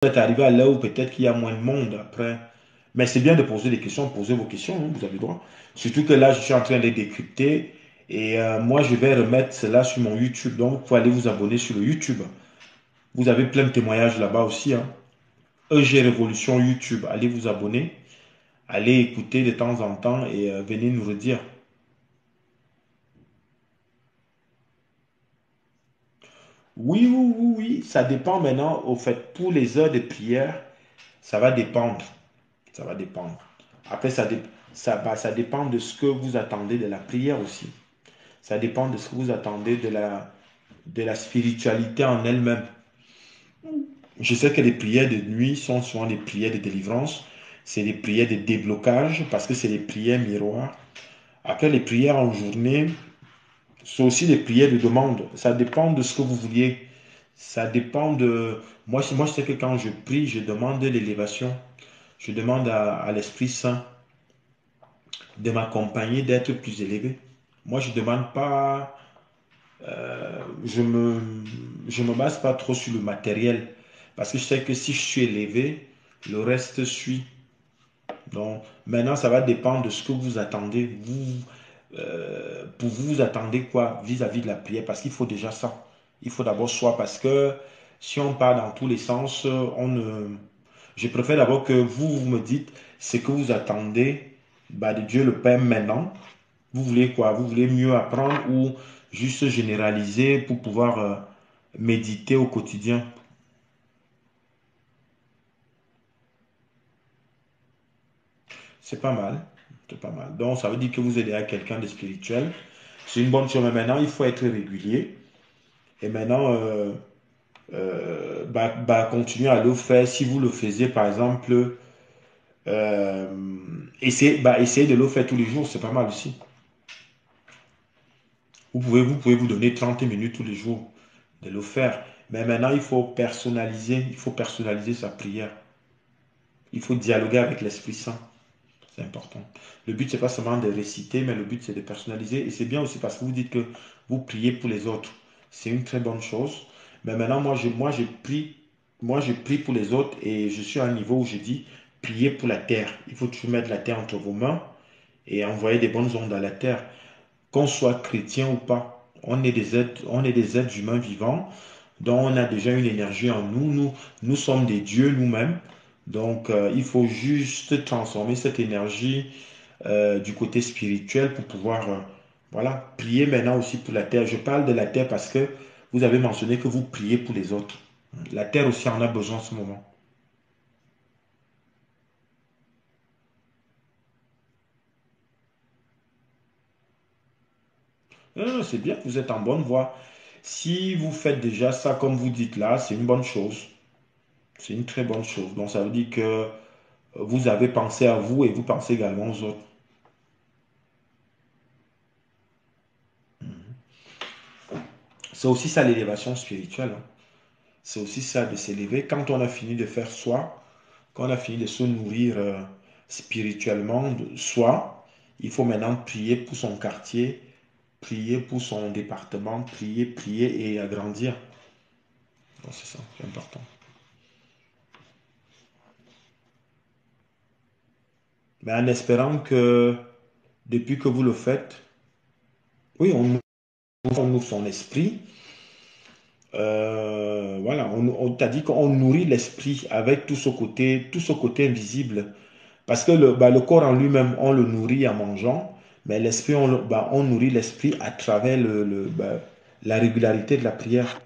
êtes arrivé à l'heure où peut-être qu'il y a moins de monde après. Mais c'est bien de poser des questions, posez vos questions, hein, vous avez le droit. Surtout que là, je suis en train de les décrypter et moi, je vais remettre cela sur mon YouTube. Donc, il faut aller vous abonner sur le YouTube. Vous avez plein de témoignages là-bas aussi. Hein. EG Révolution YouTube, allez vous abonner, allez écouter de temps en temps et venez nous redire. Oui, oui, oui, oui, ça dépend maintenant. Au fait, pour les heures de prière, ça va dépendre. Ça va dépendre. Après, ça dépend de ce que vous attendez de la prière aussi. Ça dépend de ce que vous attendez de la spiritualité en elle-même. Je sais que les prières de nuit sont souvent des prières de délivrance. C'est des prières de déblocage parce que c'est des prières miroirs. Après, les prières en journée, c'est aussi des prières de demande. Ça dépend de ce que vous vouliez. Ça dépend de... Moi, je sais que quand je prie, je demande l'élévation. Je demande à l'Esprit Saint de m'accompagner, d'être plus élevé. Moi, je ne demande pas, je me base pas trop sur le matériel. Parce que je sais que si je suis élevé, le reste suit. Donc, maintenant, ça va dépendre de ce que vous attendez. Pour vous, vous attendez quoi vis-à-vis de la prière? Parce qu'il faut déjà ça. Il faut d'abord soi. Parce que si on part dans tous les sens, on ne... Je préfère d'abord que vous me dites ce que vous attendez bah, de Dieu le Père maintenant. Vous voulez quoi? Vous voulez mieux apprendre ou juste généraliser pour pouvoir méditer au quotidien? C'est pas mal. C'est pas mal. Donc, ça veut dire que vous aidez à quelqu'un de spirituel. C'est une bonne chose. Mais maintenant, il faut être régulier. Et maintenant, continuez à le faire. Si vous le faisiez, par exemple, essayez de le faire tous les jours. C'est pas mal aussi. Vous pouvez vous donner 30 minutes tous les jours de le faire. Mais maintenant, il faut personnaliser. Il faut personnaliser sa prière. Il faut dialoguer avec l'Esprit Saint. C'est important. Le but, c'est pas seulement de réciter, mais le but, c'est de personnaliser. Et c'est bien aussi parce que vous dites que vous priez pour les autres. C'est une très bonne chose. Mais maintenant, moi, je prie pour les autres et je suis à un niveau où je dis, priez pour la terre. Il faut toujours mettre la terre entre vos mains et envoyer des bonnes ondes à la terre. Qu'on soit chrétien ou pas, on est des êtres humains vivants, donc on a déjà une énergie en nous. Nous sommes des dieux nous-mêmes. Donc, il faut juste transformer cette énergie du côté spirituel pour pouvoir, voilà, prier maintenant aussi pour la terre. Je parle de la terre parce que vous avez mentionné que vous priez pour les autres. La terre aussi en a besoin en ce moment. Non, non, c'est bien, vous êtes en bonne voie. Si vous faites déjà ça comme vous dites là, c'est une bonne chose. C'est une très bonne chose. Donc, ça veut dire que vous avez pensé à vous et vous pensez également aux autres. C'est aussi ça l'élévation spirituelle. Hein. C'est aussi ça de s'élever. Quand on a fini de faire soi, quand on a fini de se nourrir spirituellement de soi, il faut maintenant prier pour son quartier, prier pour son département, prier, prier et agrandir. Donc c'est ça, c'est important. Mais en espérant que depuis que vous le faites, oui, on ouvre son esprit. Voilà, on t'a dit qu'on nourrit l'esprit avec tout ce côté invisible. Parce que le corps en lui-même, on le nourrit en mangeant, mais l'esprit, on nourrit l'esprit à travers la régularité de la prière.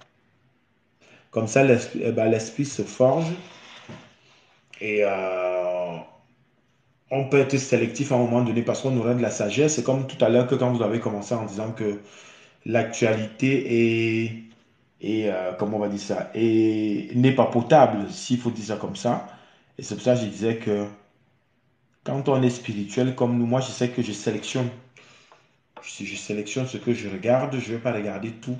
Comme ça, l'esprit se forge et on peut être sélectif à un moment donné parce qu'on aura de la sagesse. C'est comme tout à l'heure que quand vous avez commencé en disant que l'actualité comment on va dire ça, n'est pas potable, s'il faut dire ça comme ça. Et c'est pour ça que je disais que quand on est spirituel comme nous, moi je sais que je sélectionne. Si je sélectionne ce que je regarde, je ne vais pas regarder tout.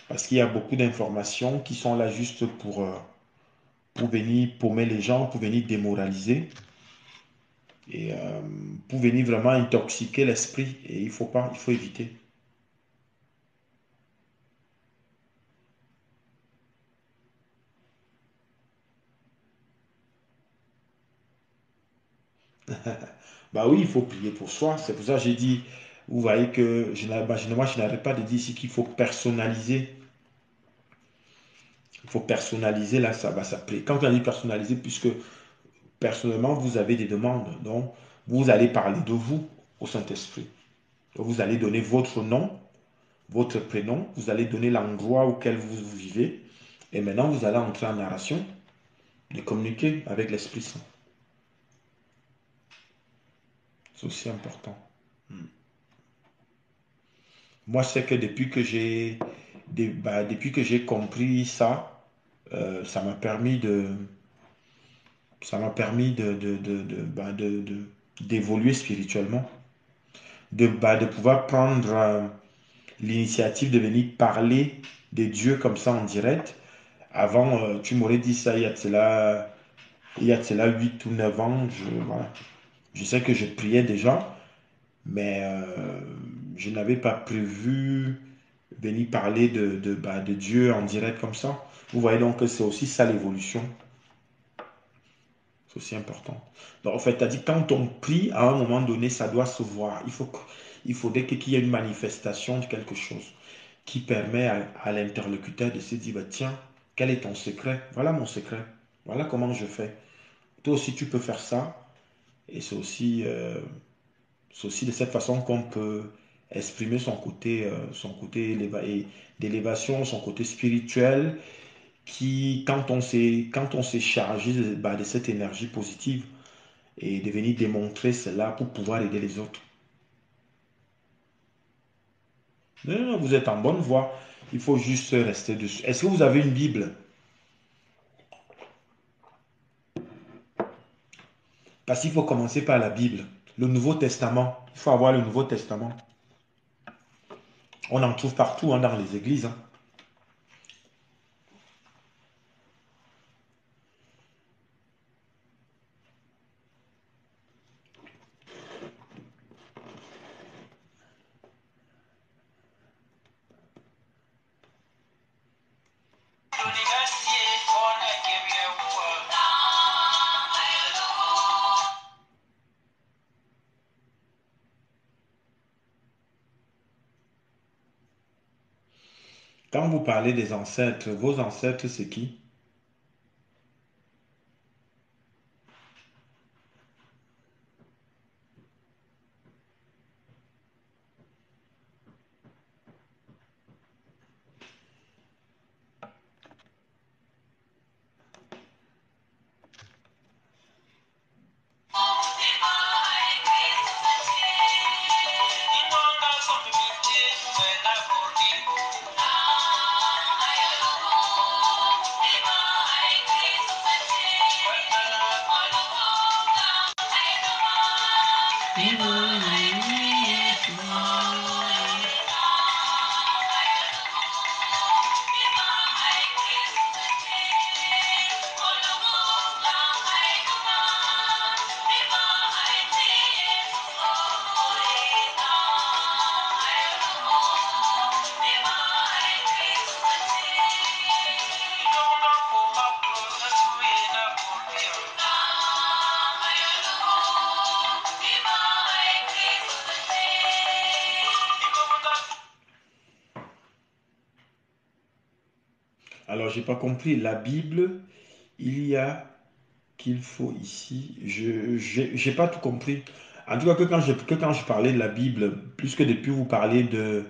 Parce qu'il y a beaucoup d'informations qui sont là juste pour venir paumer les gens, pour venir démoraliser et pour venir vraiment intoxiquer l'esprit. Et il faut pas, il faut éviter. Bah oui, il faut prier pour soi. C'est pour ça que j'ai dit, vous voyez que moi, je n'arrête pas de dire ici qu'il faut personnaliser. Il faut personnaliser là, ça va s'appeler. Quand on dit personnaliser, puisque personnellement, vous avez des demandes. Donc, vous allez parler de vous au Saint-Esprit. Vous allez donner votre nom, votre prénom, vous allez donner l'endroit auquel vous vivez. Et maintenant, vous allez entrer en narration de communiquer avec l'Esprit Saint. C'est aussi important. Moi, je sais que depuis que j'ai compris ça, ça m'a permis d'évoluer spirituellement, de pouvoir prendre l'initiative de venir parler de Dieu comme ça en direct. Avant, tu m'aurais dit ça il y a de cela 8 ou 9 ans. Voilà. Je sais que je priais déjà, mais je n'avais pas prévu venir parler de Dieu en direct comme ça. Vous voyez donc que c'est aussi ça l'évolution. C'est aussi important. Donc, en fait, tu as dit, quand on prie, à un moment donné, ça doit se voir. Il faudrait qu'il y ait une manifestation de quelque chose qui permet à l'interlocuteur de se dire, bah, tiens, quel est ton secret? Voilà mon secret. Voilà comment je fais. Toi aussi, tu peux faire ça. Et c'est aussi de cette façon qu'on peut exprimer son côté d'élévation, son côté spirituel, qui, quand on s'est chargé de cette énergie positive et de venir démontrer cela pour pouvoir aider les autres. Non, non, vous êtes en bonne voie. Il faut juste rester dessus. Est-ce que vous avez une Bible? Parce qu'il faut commencer par la Bible. Le Nouveau Testament. Il faut avoir le Nouveau Testament. On en trouve partout hein, dans les églises. Hein. Quand vous parlez des ancêtres, vos ancêtres, c'est qui? Alors, j'ai pas compris. La Bible, il y a qu'il faut ici. J'ai pas tout compris. En tout cas, que quand je parlais de la Bible, plus que depuis vous parler de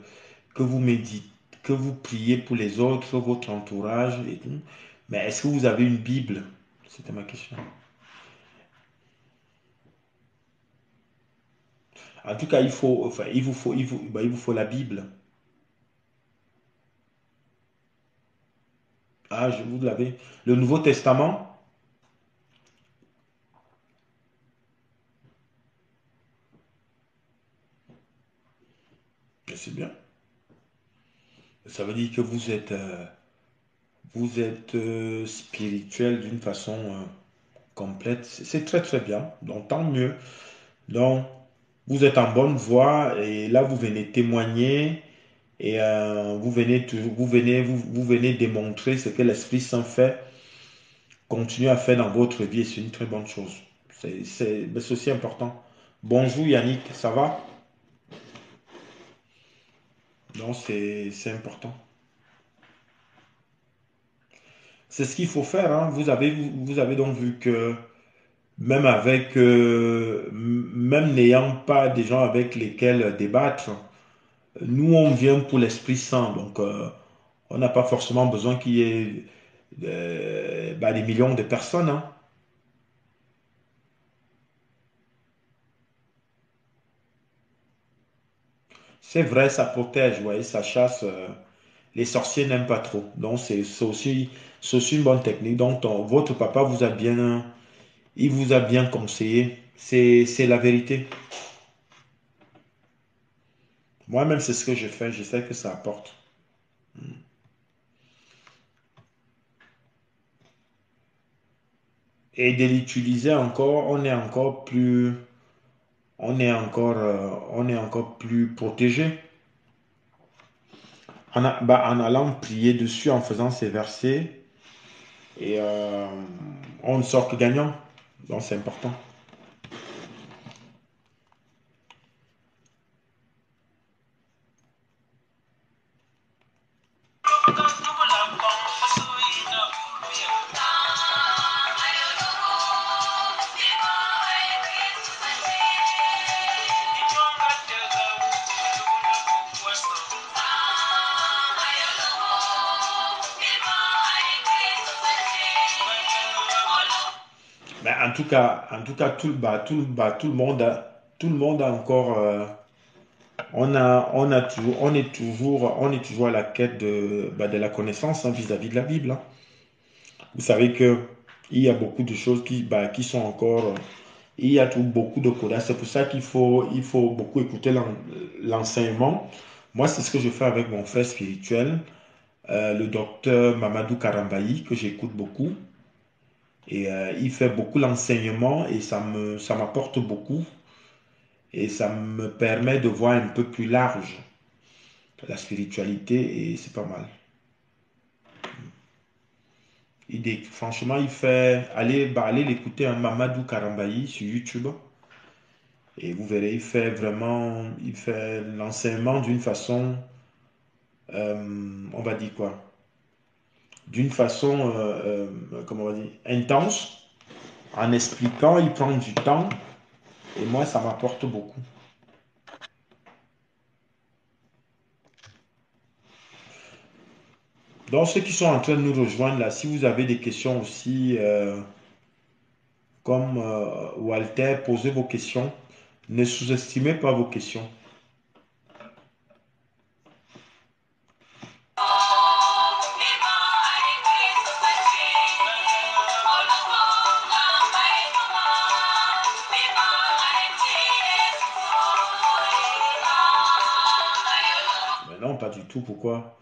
que vous méditez, que vous priez pour les autres, votre entourage et tout. Mais est-ce que vous avez une Bible? C'était ma question. En tout cas, il vous faut la Bible. Ah, je vous l'avais. Le Nouveau Testament, c'est bien. Ça veut dire que vous êtes spirituel d'une façon complète. C'est très très bien. Donc tant mieux. Donc vous êtes en bonne voie et là vous venez témoigner et vous venez démontrer ce que l'Esprit Saint fait, continue à faire dans votre vie et c'est une très bonne chose. C'est aussi important. Bonjour Yannick, ça va? Donc c'est important. C'est ce qu'il faut faire, hein. Vous avez donc vu que même avec, même n'ayant pas des gens avec lesquels débattre, nous on vient pour l'Esprit Saint. Donc on n'a pas forcément besoin qu'il y ait des millions de personnes, hein. C'est vrai, ça protège, vous voyez, ça chasse. Les sorciers n'aiment pas trop. Donc c'est aussi une bonne technique. Donc votre papa vous a bien, il vous a bien conseillé. C'est la vérité. Moi-même, c'est ce que je fais. Je sais que ça apporte. Et de l'utiliser encore, on est encore plus protégé. En allant prier dessus, en faisant ces versets, et on ne sort que gagnant. Donc c'est important. Mais en tout cas, tout le monde a encore, on est toujours à la quête de la connaissance, hein, vis-à-vis de la Bible, hein. Vous savez que il y a beaucoup de choses qui sont encore, il y a beaucoup de codes. C'est pour ça il faut beaucoup écouter l'enseignement. Moi, c'est ce que je fais avec mon frère spirituel, le docteur Mamadou Karambayi, que j'écoute beaucoup. Et il fait beaucoup l'enseignement et ça m'apporte beaucoup et ça me permet de voir un peu plus large la spiritualité et c'est pas mal. Franchement, il fait, allez l'écouter, hein, Mamadou Karambayi sur YouTube et vous verrez, il fait l'enseignement d'une façon, on va dire quoi, d'une façon, comment on va dire, intense, en expliquant, il prend du temps et moi, ça m'apporte beaucoup. Donc, ceux qui sont en train de nous rejoindre là, si vous avez des questions aussi, comme Walter, posez vos questions. Ne sous-estimez pas vos questions. Mais non, pas du tout. Pourquoi?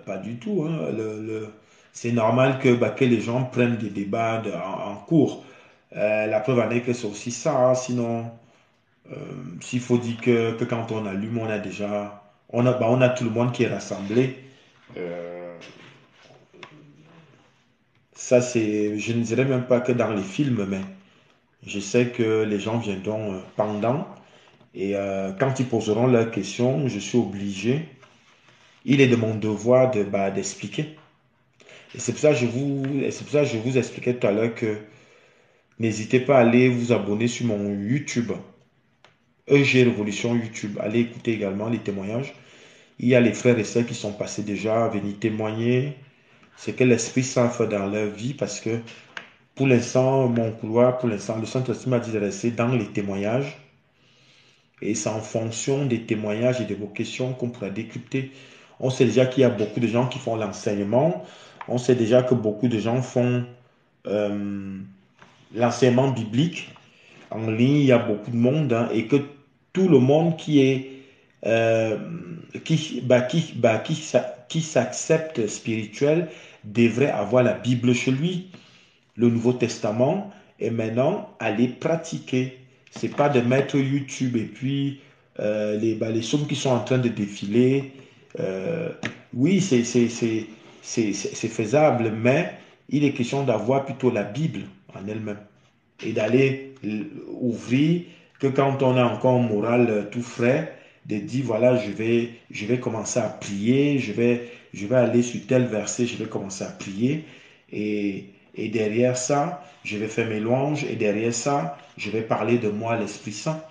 Pas du tout, hein. C'est normal que les gens prennent des débats en cours. La preuve en est que c'est aussi ça, hein. Sinon, euh, s'il faut dire que quand on allume, on a tout le monde qui est rassemblé. Euh, Ça, je ne dirais même pas que dans les films, mais je sais que les gens viendront pendant et quand ils poseront leurs questions, je suis obligé, il est de mon devoir d'expliquer. Et c'est pour ça que je vous expliquais tout à l'heure que n'hésitez pas à aller vous abonner sur mon YouTube, EG Révolution YouTube. Allez écouter également les témoignages. Il y a les frères et sœurs qui sont passés déjà à venir témoigner ce que l'Esprit Saint fait dans leur vie parce que pour l'instant, mon couloir, pour l'instant, le Saint-Esprit m'a dit de rester dans les témoignages. Et c'est en fonction des témoignages et de vos questions qu'on pourra décrypter. On sait déjà qu'il y a beaucoup de gens qui font l'enseignement. On sait déjà que beaucoup de gens font euh, l'enseignement biblique en ligne. Il y a beaucoup de monde, hein, et que tout le monde euh, qui s'accepte spirituel devrait avoir la Bible chez lui, le Nouveau Testament, et maintenant aller pratiquer. C'est pas de mettre YouTube et puis les sommes qui sont en train de défiler. euh, oui, c'est faisable, mais il est question d'avoir plutôt la Bible en elle-même. et d'aller ouvrir, que quand on a encore un moral tout frais, de dire voilà, je vais commencer à prier, je vais aller sur tel verset, je vais commencer à prier. Et derrière ça, je vais faire mes louanges. Et derrière ça, je vais parler de moi, l'Esprit Saint.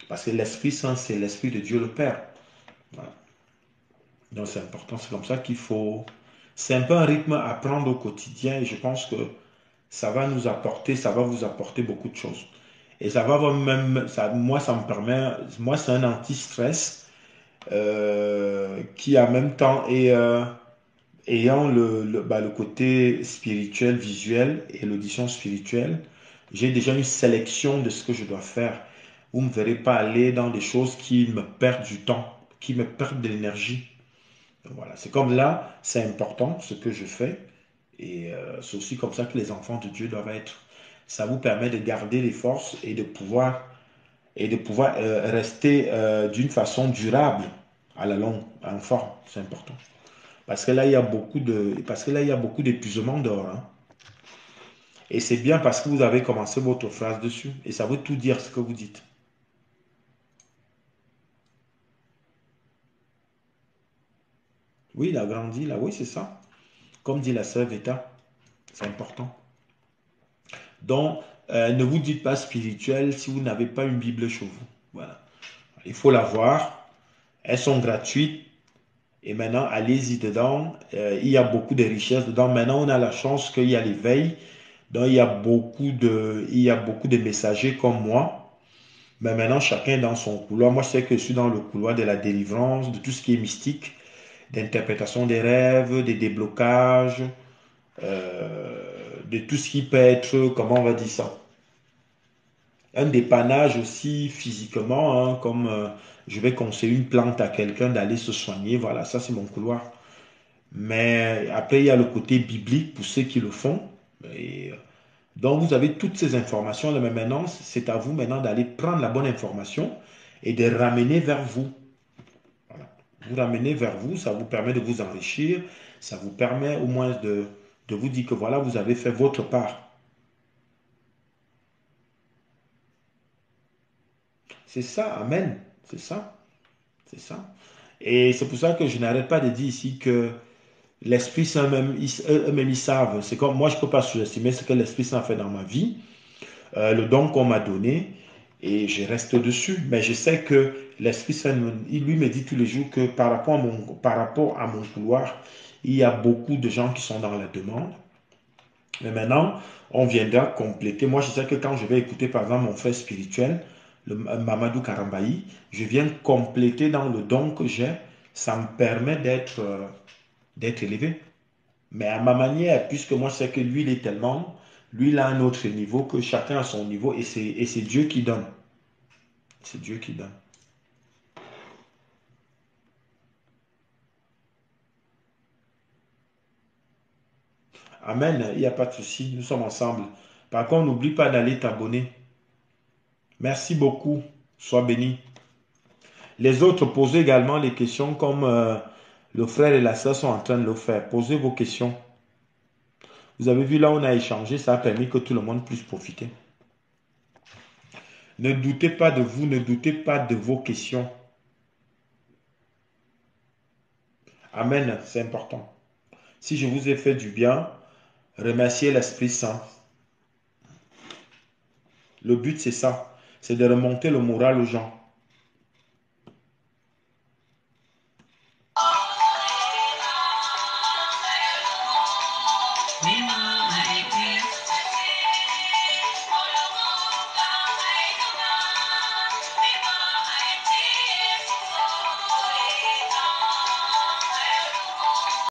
Parce que l'Esprit Saint, c'est l'Esprit de Dieu le Père. Voilà. Donc c'est important. C'est comme ça qu'il faut... C'est un peu un rythme à prendre au quotidien. Et je pense que ça va nous apporter, ça va vous apporter beaucoup de choses. Et ça va même... Ça, moi, ça me permet... Moi, c'est un anti-stress qui, en même temps, est... ayant le côté spirituel, visuel et l'audition spirituelle, j'ai déjà une sélection de ce que je dois faire. Vous ne me verrez pas aller dans des choses qui me perdent du temps, qui me perdent de l'énergie. Voilà, c'est comme là, c'est important ce que je fais. Et c'est aussi comme ça que les enfants de Dieu doivent être. Ça vous permet de garder les forces et de pouvoir rester d'une façon durable à la longue, en forme. C'est important. Parce que là, il y a beaucoup parce que là, il y a beaucoup d'épuisement d'or. Hein. Et c'est bien parce que vous avez commencé votre phrase dessus. Et ça veut tout dire ce que vous dites. Oui, il a grandi là. Oui, c'est ça. Comme dit la sœur Veta, c'est important. Donc, ne vous dites pas spirituel si vous n'avez pas une Bible chez vous. Voilà. Il faut l'avoir. Elles sont gratuites. Et maintenant, allez-y dedans. Il y a beaucoup de richesses dedans. Maintenant, on a la chance qu'il y a l'éveil. Donc, il y a beaucoup de messagers comme moi. Mais maintenant, chacun est dans son couloir. Moi, je sais que je suis dans le couloir de la délivrance, de tout ce qui est mystique, d'interprétation des rêves, des déblocages, de tout ce qui peut être, comment on va dire ça, un dépannage aussi physiquement, hein, comme je vais conseiller une plante à quelqu'un d'aller se soigner. Voilà, ça c'est mon couloir. Mais après, il y a le côté biblique pour ceux qui le font. Et, donc, vous avez toutes ces informations-là, mais maintenant, c'est à vous maintenant d'aller prendre la bonne information et de ramener vers vous. Voilà. Vous ramenez vers vous, ça vous permet de vous enrichir, ça vous permet au moins de vous dire que voilà, vous avez fait votre part. C'est ça, amen. C'est ça, c'est ça. Et c'est pour ça que je n'arrête pas de dire ici que l'Esprit Saint, eux-mêmes, ils savent. C'est comme moi, je ne peux pas sous-estimer ce que l'Esprit Saint fait dans ma vie, le don qu'on m'a donné, et je reste dessus. Mais je sais que l'Esprit Saint, il lui me dit tous les jours que par rapport à mon couloir, il y a beaucoup de gens qui sont dans la demande. Mais maintenant, on viendra compléter. Moi, je sais que quand je vais écouter, par exemple, mon frère spirituel, le Mamadou Karambaï, je viens compléter dans le don que j'ai. Ça me permet d'être élevé. Mais à ma manière, puisque moi, je sais que lui, il est tellement, lui, il a un autre niveau, que chacun a son niveau, et c'est Dieu qui donne. C'est Dieu qui donne. Amen, il n'y a pas de souci, nous sommes ensemble. Par contre, n'oublie pas d'aller t'abonner. Merci beaucoup, sois béni. Les autres, posez également les questions comme le frère et la sœur sont en train de le faire. Posez vos questions. Vous avez vu là, on a échangé, ça a permis que tout le monde puisse profiter. Ne doutez pas de vous, ne doutez pas de vos questions. Amen, c'est important. Si je vous ai fait du bien, remerciez l'Esprit Saint. Le but, c'est ça. C'est de remonter le moral aux gens.